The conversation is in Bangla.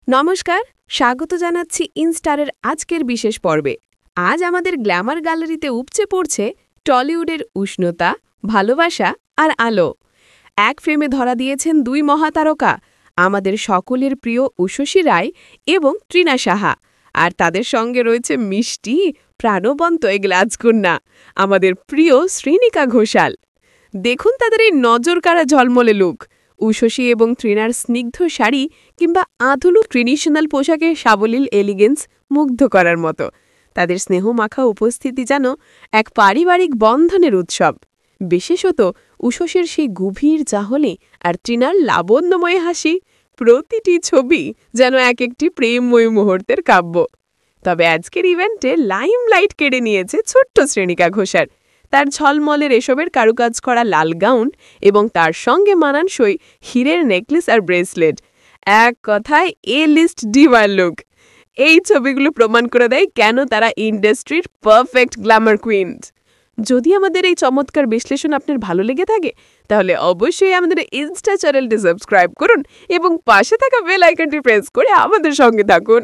নমস্কার, স্বাগত জানাচ্ছি ইনস্টারের আজকের বিশেষ পর্বে। আজ আমাদের গ্ল্যামার গ্যালারিতে উপচে পড়ছে টলিউডের উষ্ণতা, ভালোবাসা আর আলো। এক ফ্রেমে ধরা দিয়েছেন দুই মহাতারকা, আমাদের সকলের প্রিয় উষসী রায় এবং তৃণা সাহা। আর তাদের সঙ্গে রয়েছে মিষ্টি, প্রাণবন্ত এক রাজকন্যা, আমাদের প্রিয় শ্রীনিকা ঘোষাল। দেখুন তাদের এই নজরকাড়া ঝলমলে লুক, উষসী এবং তৃণার স্নিগ্ধ শাড়ি কিংবা আধুনিক ট্রেডিশনাল পোশাকের সাবলীল এলিগেন্স মুগ্ধ করার মতো। তাদের স্নেহমাখা উপস্থিতি যেন এক পারিবারিক বন্ধনের উৎসব। বিশেষত উষসীর সেই গভীর চাহনি আর তৃণার লাবণ্যময় হাসি, প্রতিটি ছবি যেন এক একটি প্রেমময় মুহূর্তের কাব্য। তবে আজকের ইভেন্টে লাইমলাইট কেড়ে নিয়েছে ছোট্ট শ্রেণিকা ঘোষাল। তার ঝলমলের এসবের কারুকাজ করা লাল গাউন এবং তার সঙ্গে মানানসই হীরের নেকলেস আর ব্রেসলেট, এক কথায় এ লিস্ট ডিভার লুক। এই ছবিগুলো প্রমাণ করে দেয় কেন তারা ইন্ডাস্ট্রির পারফেক্ট গ্ল্যামার কুইন্স। যদি আমাদের এই চমৎকার বিশ্লেষণ আপনার ভালো লেগে থাকে, তাহলে অবশ্যই আমাদের ইনস্টা চ্যানেলটি সাবস্ক্রাইব করুন এবং পাশে থাকা বেল আইকনটি প্রেস করে আমাদের সঙ্গে থাকুন।